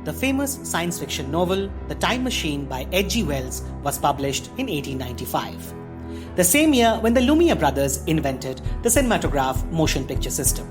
The famous science fiction novel, The Time Machine by H.G. Wells, was published in 1895. The same year when the Lumiere brothers invented the cinematograph motion picture system.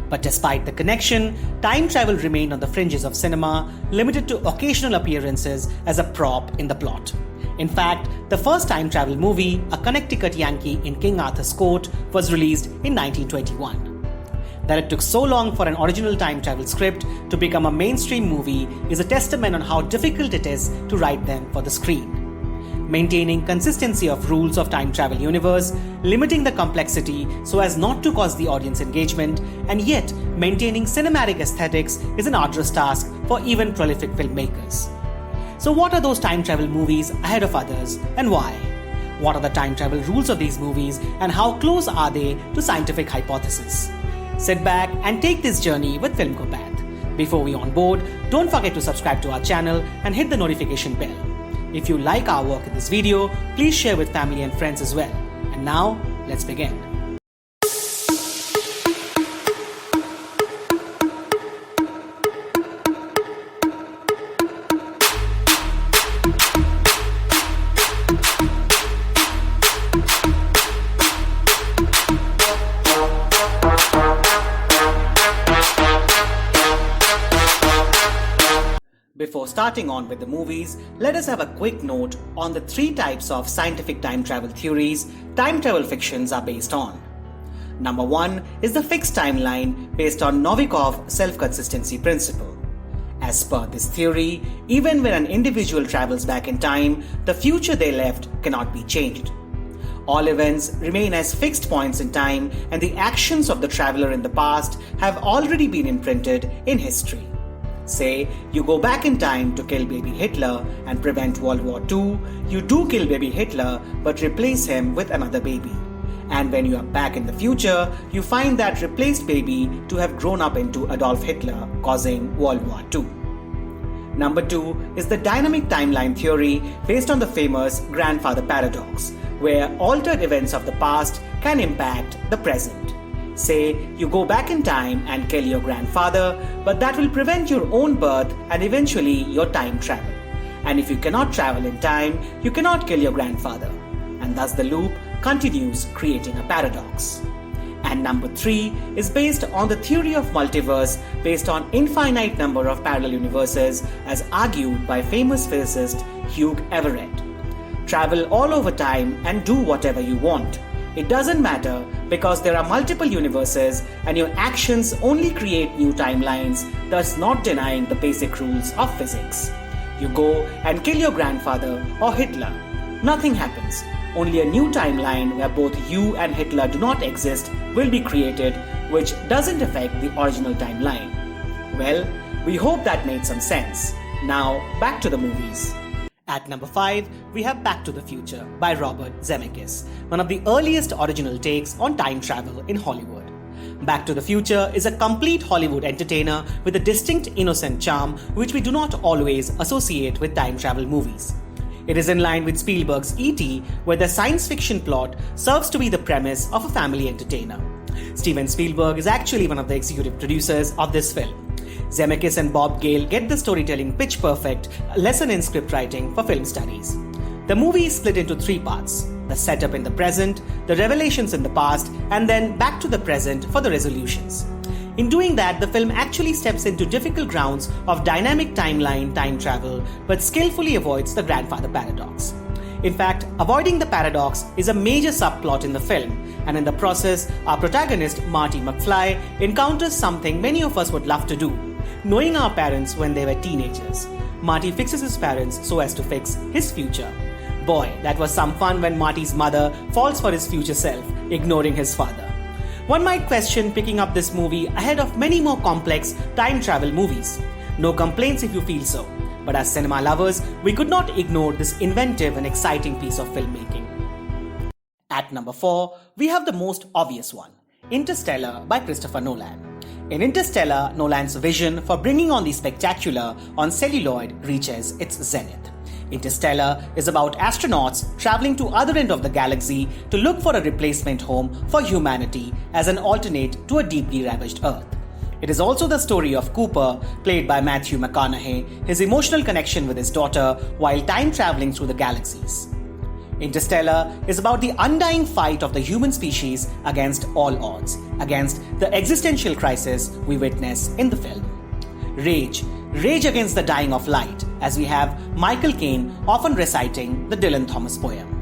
But despite the connection, time travel remained on the fringes of cinema, limited to occasional appearances as a prop in the plot. In fact, the first time travel movie, A Connecticut Yankee in King Arthur's Court, was released in 1921. That it took so long for an original time travel script to become a mainstream movie is a testament on how difficult it is to write them for the screen. Maintaining consistency of rules of time travel universe, limiting the complexity so as not to cause the audience engagement, and yet maintaining cinematic aesthetics is an arduous task for even prolific filmmakers. So what are those time travel movies ahead of others and why? What are the time travel rules of these movies and how close are they to scientific hypotheses? Sit back and take this journey with Film COMMENT. Before we on board, don't forget to subscribe to our channel and hit the notification bell. If you like our work in this video, please share with family and friends as well. And now, let's begin. Before starting on with the movies, let us have a quick note on the three types of scientific time travel theories time travel fictions are based on. Number one is the fixed timeline based on Novikov's self-consistency principle. As per this theory, even when an individual travels back in time, the future they left cannot be changed. All events remain as fixed points in time, and the actions of the traveler in the past have already been imprinted in history. Say, you go back in time to kill baby Hitler and prevent World War II, you do kill baby Hitler but replace him with another baby. And when you are back in the future, you find that replaced baby to have grown up into Adolf Hitler, causing World War II. Number two is the dynamic timeline theory based on the famous grandfather paradox, where altered events of the past can impact the present. Say, you go back in time and kill your grandfather, but that will prevent your own birth and eventually your time travel. And if you cannot travel in time, you cannot kill your grandfather. And thus the loop continues, creating a paradox. And number three is based on the theory of multiverse based on infinite number of parallel universes as argued by famous physicist Hugh Everett. Travel all over time and do whatever you want. It doesn't matter because there are multiple universes and your actions only create new timelines, thus not denying the basic rules of physics. You go and kill your grandfather or Hitler. Nothing happens. Only a new timeline where both you and Hitler do not exist will be created, which doesn't affect the original timeline. Well, we hope that made some sense. Now, back to the movies. At number 5, we have Back to the Future by Robert Zemeckis, one of the earliest original takes on time travel in Hollywood. Back to the Future is a complete Hollywood entertainer with a distinct innocent charm which we do not always associate with time travel movies. It is in line with Spielberg's E.T., where the science fiction plot serves to be the premise of a family entertainer. Steven Spielberg is actually one of the executive producers of this film. Zemeckis and Bob Gale get the storytelling pitch perfect, a lesson in script writing for film studies. The movie is split into three parts: the setup in the present, the revelations in the past, and then back to the present for the resolutions. In doing that, the film actually steps into difficult grounds of dynamic timeline time travel, but skillfully avoids the grandfather paradox. In fact, avoiding the paradox is a major subplot in the film, and in the process, our protagonist, Marty McFly, encounters something many of us would love to do: knowing our parents when they were teenagers. Marty fixes his parents so as to fix his future. Boy, that was some fun when Marty's mother falls for his future self, ignoring his father. One might question picking up this movie ahead of many more complex time travel movies. No complaints if you feel so. But as cinema lovers, we could not ignore this inventive and exciting piece of filmmaking. At number 4, we have the most obvious one, Interstellar by Christopher Nolan. In Interstellar, Nolan's vision for bringing on the spectacular on celluloid reaches its zenith. Interstellar is about astronauts traveling to other end of the galaxy to look for a replacement home for humanity as an alternate to a deeply ravaged Earth. It is also the story of Cooper, played by Matthew McConaughey, his emotional connection with his daughter while time traveling through the galaxies. Interstellar is about the undying fight of the human species against all odds, against the existential crisis we witness in the film. Rage against the dying of light, as we have Michael Caine often reciting the Dylan Thomas poem.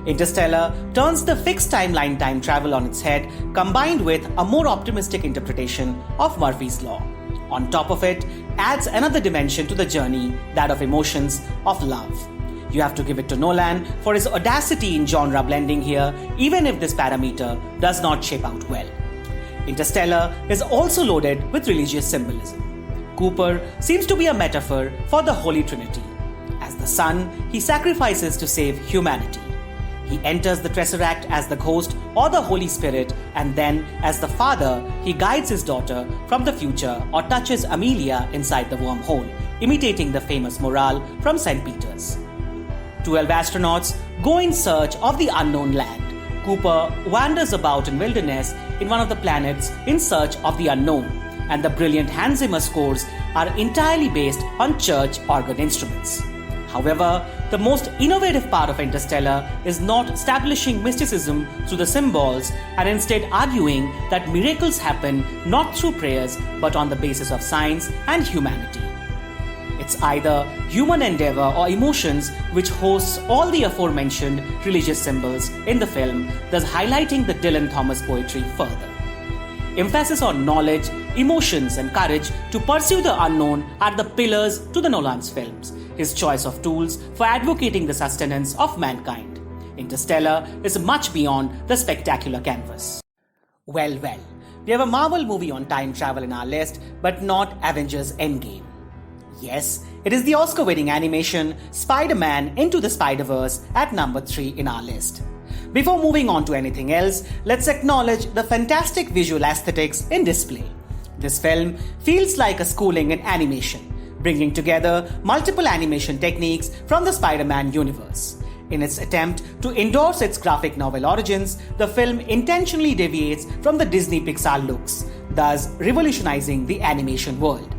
Interstellar turns the fixed timeline time travel on its head, combined with a more optimistic interpretation of Murphy's Law. On top of it, adds another dimension to the journey, that of emotions, of love. You have to give it to Nolan for his audacity in genre blending here, even if this parameter does not shape out well. Interstellar is also loaded with religious symbolism. Cooper seems to be a metaphor for the Holy Trinity. As the Son, he sacrifices to save humanity. He enters the Tesseract as the Ghost or the Holy Spirit, and then, as the Father, he guides his daughter from the future or touches Amelia inside the wormhole, imitating the famous morale from St. Peter's. 12 astronauts go in search of the unknown land. Cooper wanders about in wilderness in one of the planets in search of the unknown, and the brilliant Hans Zimmer scores are entirely based on church organ instruments. However, the most innovative part of Interstellar is not establishing mysticism through the symbols and instead arguing that miracles happen not through prayers but on the basis of science and humanity. It's either human endeavor or emotions which hosts all the aforementioned religious symbols in the film, thus highlighting the Dylan Thomas poetry further. Emphasis on knowledge, emotions, and courage to pursue the unknown are the pillars to the Nolan's films, his choice of tools for advocating the sustenance of mankind. Interstellar is much beyond the spectacular canvas. Well, we have a Marvel movie on time travel in our list, but not Avengers Endgame. Yes, it is the Oscar-winning animation Spider-Man Into the Spider-Verse at number 3 in our list. Before moving on to anything else, let's acknowledge the fantastic visual aesthetics in display. This film feels like a schooling in animation, bringing together multiple animation techniques from the Spider-Man universe. In its attempt to endorse its graphic novel origins, the film intentionally deviates from the Disney Pixar looks, thus revolutionizing the animation world.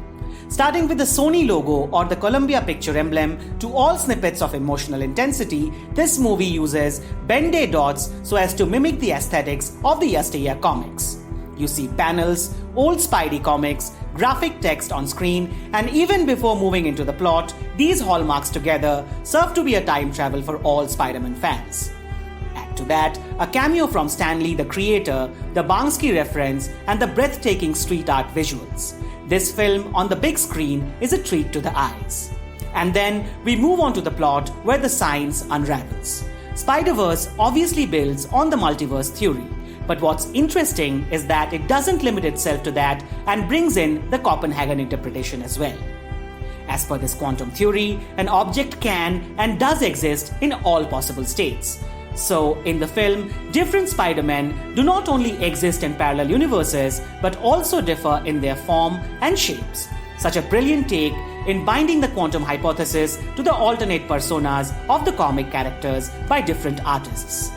Starting with the Sony logo or the Columbia Picture emblem to all snippets of emotional intensity, this movie uses Ben-Day dots so as to mimic the aesthetics of the yesteryear comics. You see panels, old Spidey comics, graphic text on screen, and even before moving into the plot, these hallmarks together serve to be a time travel for all Spider-Man fans. Add to that a cameo from Stan Lee the creator, the Banksy reference, and the breathtaking street art visuals. This film on the big screen is a treat to the eyes. And then we move on to the plot where the science unravels. Spider-Verse obviously builds on the multiverse theory, but what's interesting is that it doesn't limit itself to that and brings in the Copenhagen interpretation as well. As per this quantum theory, an object can and does exist in all possible states. So, in the film, different Spider-Men do not only exist in parallel universes, but also differ in their form and shapes. Such a brilliant take in binding the quantum hypothesis to the alternate personas of the comic characters by different artists.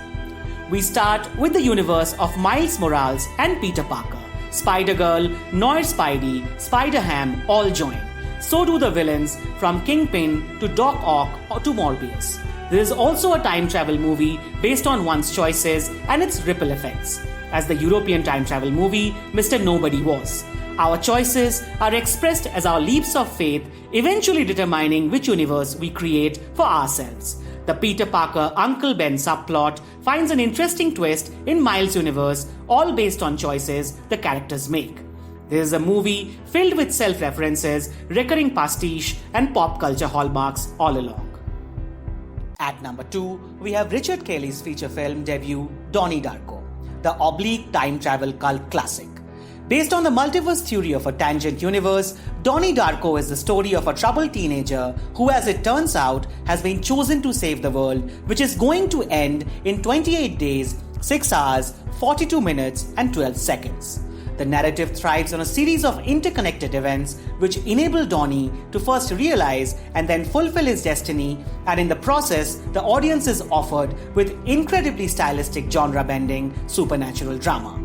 We start with the universe of Miles Morales and Peter Parker. Spider-Girl, Noir Spidey, Spider-Ham all join. So do the villains from Kingpin to Doc Ock to Morbius. There is also a time travel movie based on one's choices and its ripple effects, as the European time travel movie Mr. Nobody was. Our choices are expressed as our leaps of faith, eventually determining which universe we create for ourselves. The Peter Parker Uncle Ben subplot finds an interesting twist in Miles' universe, all based on choices the characters make. This is a movie filled with self-references, recurring pastiche, and pop culture hallmarks all along. At number 2, we have Richard Kelly's feature film debut, Donnie Darko, the oblique time travel cult classic. Based on the multiverse theory of a tangent universe, Donnie Darko is the story of a troubled teenager who, as it turns out, has been chosen to save the world, which is going to end in 28 days, 6 hours, 42 minutes, and 12 seconds. The narrative thrives on a series of interconnected events which enable Donnie to first realize and then fulfill his destiny, and in the process, the audience is offered with incredibly stylistic genre-bending supernatural drama.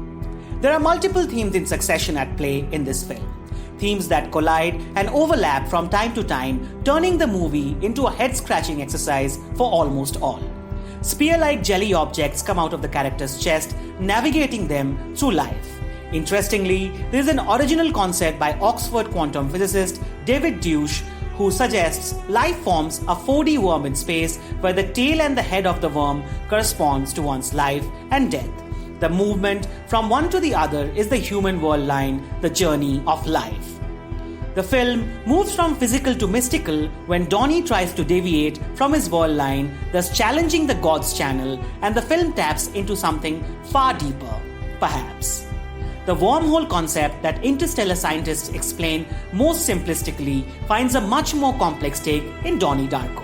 There are multiple themes in succession at play in this film. Themes that collide and overlap from time to time, turning the movie into a head-scratching exercise for almost all. Spear-like jelly objects come out of the character's chest, navigating them through life. Interestingly, there is an original concept by Oxford quantum physicist David Deutsch, who suggests life forms a 4D worm in space where the tail and the head of the worm corresponds to one's life and death. The movement from one to the other is the human world line, the journey of life. The film moves from physical to mystical when Donnie tries to deviate from his world line, thus challenging the God's channel, and the film taps into something far deeper, perhaps. The wormhole concept that interstellar scientists explain most simplistically finds a much more complex take in Donnie Darko.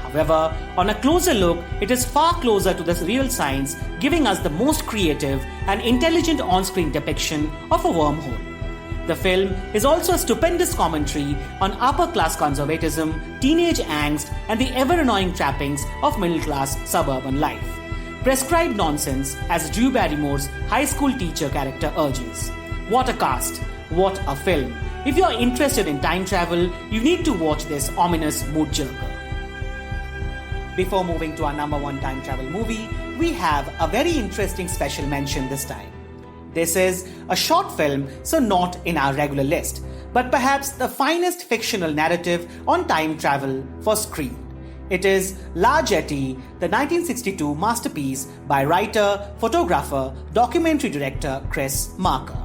However, on a closer look, it is far closer to the real science, giving us the most creative and intelligent on-screen depiction of a wormhole. The film is also a stupendous commentary on upper-class conservatism, teenage angst, and the ever-annoying trappings of middle-class suburban life. Prescribed nonsense, as Drew Barrymore's high school teacher character urges. What a cast! What a film! If you are interested in time travel, you need to watch this ominous mood jerker. Before moving to our number one time travel movie, we have a very interesting special mention this time. This is a short film, so not in our regular list, but perhaps the finest fictional narrative on time travel for screen. It is Jetée, the 1962 masterpiece by writer, photographer, documentary director Chris Marker.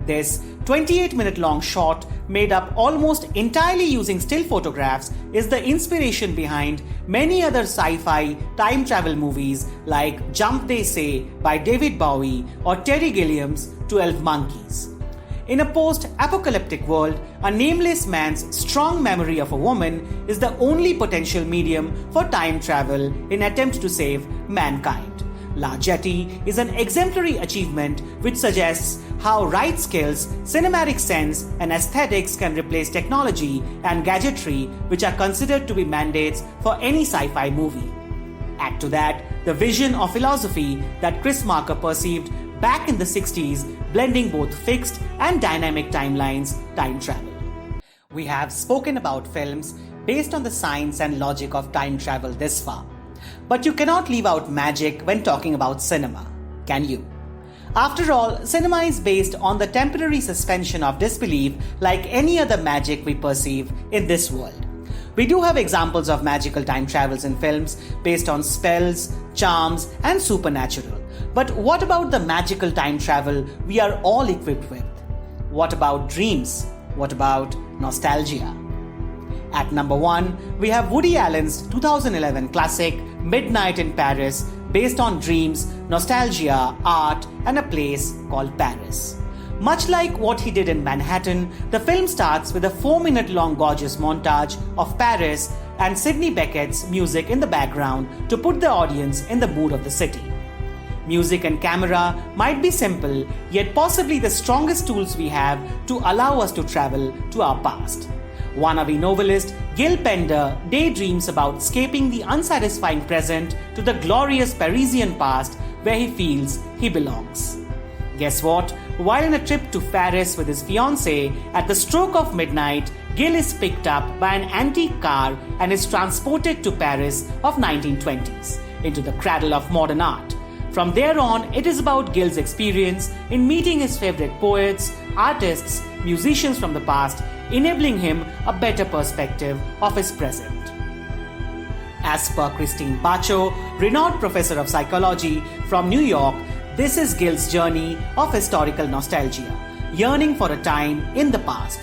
This 28-minute long short, made up almost entirely using still photographs, is the inspiration behind many other sci-fi time travel movies like Jump They Say by David Bowie or Terry Gilliam's 12 Monkeys. In a post-apocalyptic world, a nameless man's strong memory of a woman is the only potential medium for time travel in attempt to save mankind. Jetée is an exemplary achievement which suggests how right skills, cinematic sense, and aesthetics can replace technology and gadgetry which are considered to be mandates for any sci-fi movie. Add to that the vision of philosophy that Chris Marker perceived back in the 60s, blending both fixed and dynamic timelines, time travel. We have spoken about films based on the science and logic of time travel this far. But you cannot leave out magic when talking about cinema, can you? After all, cinema is based on the temporary suspension of disbelief like any other magic we perceive in this world. We do have examples of magical time travels in films based on spells, charms, and supernatural. But what about the magical time travel we are all equipped with? What about dreams? What about nostalgia? At number 1, we have Woody Allen's 2011 classic Midnight in Paris, based on dreams, nostalgia, art, and a place called Paris. Much like what he did in Manhattan, the film starts with a 4-minute-long gorgeous montage of Paris and Sidney Beckett's music in the background to put the audience in the mood of the city. Music and camera might be simple, yet possibly the strongest tools we have to allow us to travel to our past. Wannabe novelist Gil Pender daydreams about escaping the unsatisfying present to the glorious Parisian past where he feels he belongs. Guess what? While on a trip to Paris with his fiancée, at the stroke of midnight, Gil is picked up by an antique car and is transported to Paris of 1920s, into the cradle of modern art. From there on, it is about Gil's experience in meeting his favorite poets, artists, musicians from the past, enabling him a better perspective of his present. As per Christine Bacho, renowned professor of psychology from New York, this is Gil's journey of historical nostalgia, yearning for a time in the past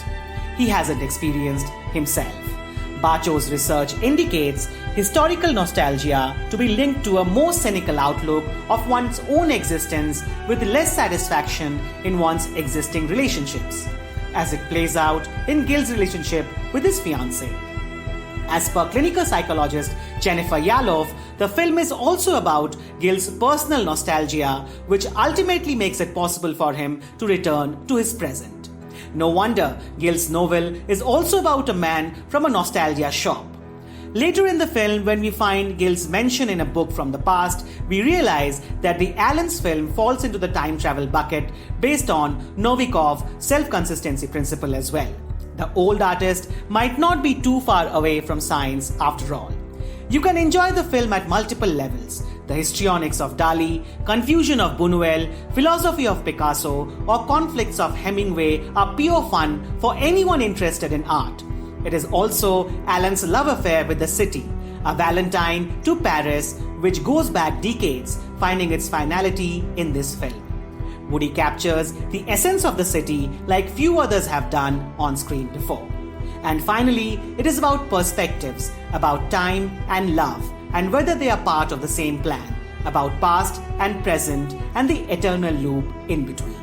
he hasn't experienced himself. Bacho's research indicates historical nostalgia to be linked to a more cynical outlook of one's own existence with less satisfaction in one's existing relationships, as it plays out in Gil's relationship with his fiancée. As per clinical psychologist Jennifer Yalof, the film is also about Gil's personal nostalgia, which ultimately makes it possible for him to return to his present. No wonder Gil's novel is also about a man from a nostalgia shop. Later in the film, when we find Gil's mention in a book from the past, we realize that the Allen's film falls into the time travel bucket based on Novikov's self-consistency principle as well. The old artist might not be too far away from science after all. You can enjoy the film at multiple levels. The histrionics of Dali, confusion of Buñuel, philosophy of Picasso, or conflicts of Hemingway are pure fun for anyone interested in art. It is also Allen's love affair with the city, a Valentine to Paris which goes back decades, finding its finality in this film. Woody captures the essence of the city like few others have done on screen before. And finally, it is about perspectives, about time and love, and whether they are part of the same plan, about past and present and the eternal loop in between.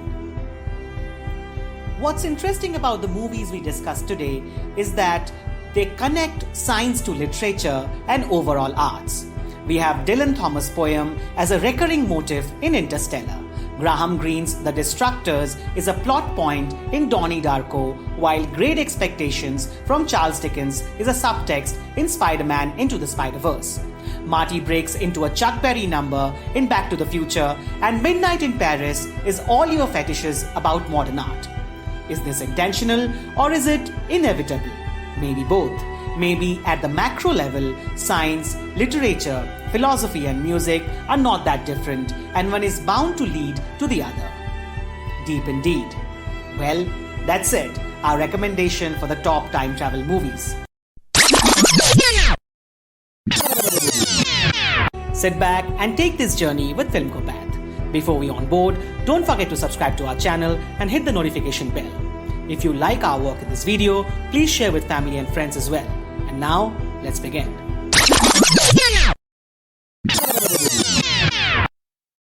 What's interesting about the movies we discussed today is that they connect science to literature and overall arts. We have Dylan Thomas' poem as a recurring motif in Interstellar. Graham Greene's The Destructors is a plot point in Donnie Darko, while Great Expectations from Charles Dickens is a subtext in Spider-Man Into the Spider-Verse. Marty breaks into a Chuck Berry number in Back to the Future, and Midnight in Paris is all your fetishes about modern art. Is this intentional or is it inevitable? Maybe both. Maybe at the macro level, science, literature, philosophy and music are not that different, and one is bound to lead to the other. Deep indeed. Well, that's it, our recommendation for the top time travel movies. Sit back and take this journey with FilmCompath. Before we on board, don't forget to subscribe to our channel and hit the notification bell. If you like our work in this video, please share with family and friends as well. And now, let's begin.